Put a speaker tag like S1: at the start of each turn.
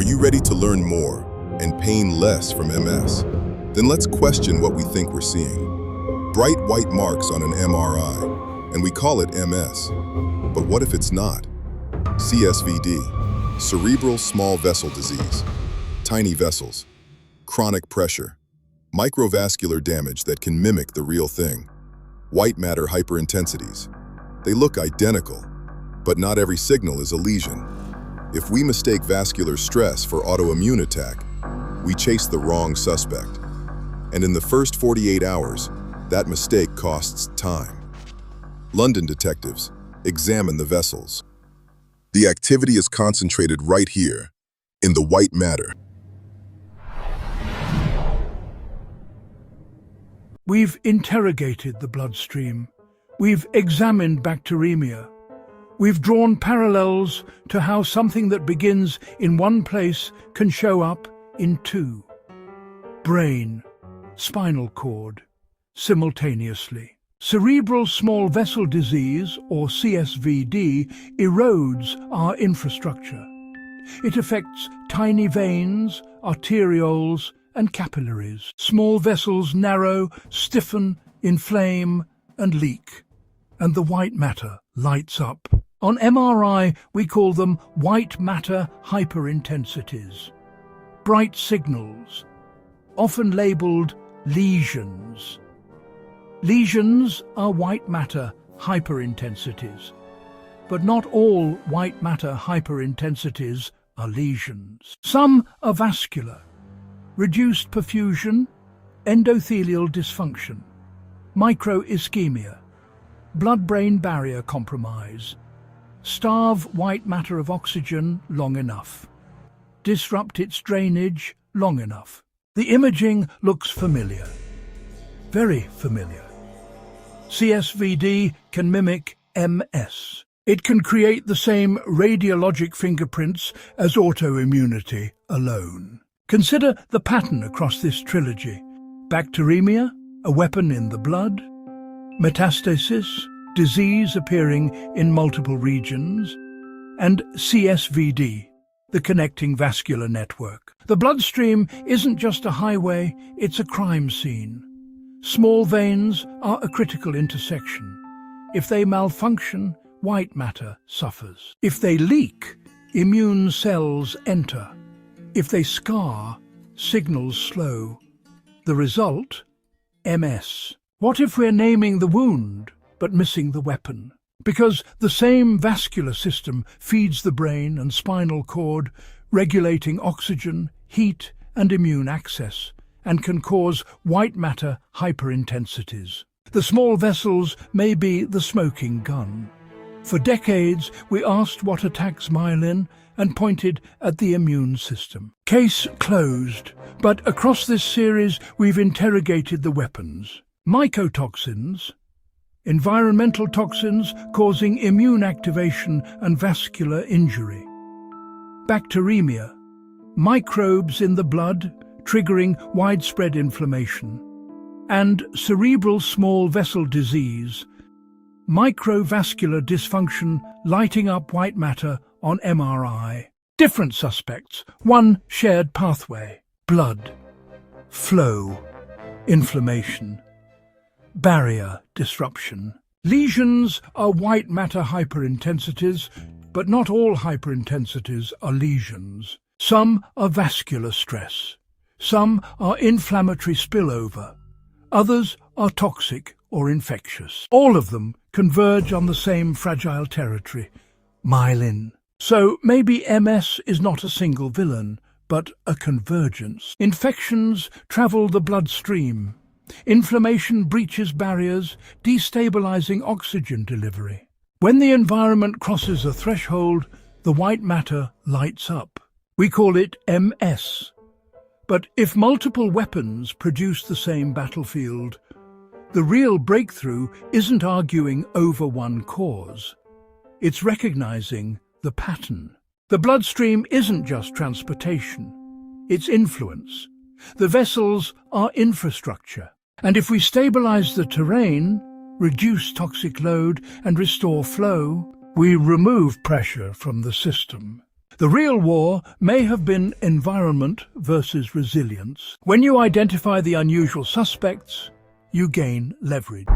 S1: you ready to learn more and pain less from MS? Then let's question what we think we're seeing. Bright white marks on an MRI, and we call it MS. But what if it's not? CSVD, Cerebral Small Vessel Disease, tiny vessels, chronic pressure, microvascular damage that can mimic the real thing. White matter hyperintensities. They look identical, but not every signal is a lesion. If we mistake vascular stress for autoimmune attack, we chase the wrong suspect. And in the first 48 hours, that mistake costs time. London detectives examine the vessels. The activity is concentrated right here, in the white matter.
S2: We've interrogated the bloodstream. We've examined bacteremia. We've drawn parallels to how something that begins in one place can show up in two. Brain, spinal cord, simultaneously. Cerebral Small Vessel Disease, or CSVD, erodes our infrastructure. It affects tiny veins, arterioles, and capillaries. Small vessels narrow, stiffen, inflame, and leak. And the white matter lights up. On MRI, we call them white matter hyperintensities. Bright signals, often labeled lesions. Lesions are white matter hyperintensities. But not all white matter hyperintensities are lesions. Some are vascular, reduced perfusion, endothelial dysfunction, microischemia, blood-brain barrier compromise, starve white matter of oxygen long enough, disrupt its drainage long enough. The imaging looks familiar, very familiar. CSVD can mimic MS. It can create the same radiologic fingerprints as autoimmunity alone. Consider the pattern across this trilogy. Bacteremia, a weapon in the blood. Metastasis, disease appearing in multiple regions. And CSVD, the connecting vascular network. The bloodstream isn't just a highway, it's a crime scene. Small veins are a critical intersection. If they malfunction, white matter suffers. If they leak, immune cells enter. If they scar, signals slow. The result? MS. What if we're naming the wound, but missing the weapon? Because the same vascular system feeds the brain and spinal cord, regulating oxygen, heat, and immune access, and can cause white matter hyperintensities. The small vessels may be the smoking gun. For decades, we asked what attacks myelin and pointed at the immune system. Case closed, but across this series we've interrogated the weapons. Mycotoxins, environmental toxins causing immune activation and vascular injury. Bacteremia, microbes in the blood triggering widespread inflammation. And cerebral small vessel disease, microvascular dysfunction lighting up white matter on MRI. Different suspects, one shared pathway: blood, flow, inflammation, barrier disruption. Lesions are white matter hyperintensities, but not all hyperintensities are lesions. Some are vascular stress. Some are inflammatory spillover. Others are toxic or infectious. All of them converge on the same fragile territory, myelin. So maybe MS is not a single villain, but a convergence. Infections travel the bloodstream. Inflammation breaches barriers, destabilizing oxygen delivery. When the environment crosses a threshold, the white matter lights up. We call it MS. But if multiple weapons produce the same battlefield, the real breakthrough isn't arguing over one cause. It's recognizing the pattern. The bloodstream isn't just transportation, it's influence. The vessels are infrastructure. And if we stabilize the terrain, reduce toxic load, and restore flow, we remove pressure from the system. The real war may have been environment versus resilience. When you identify the unusual suspects, you gain leverage.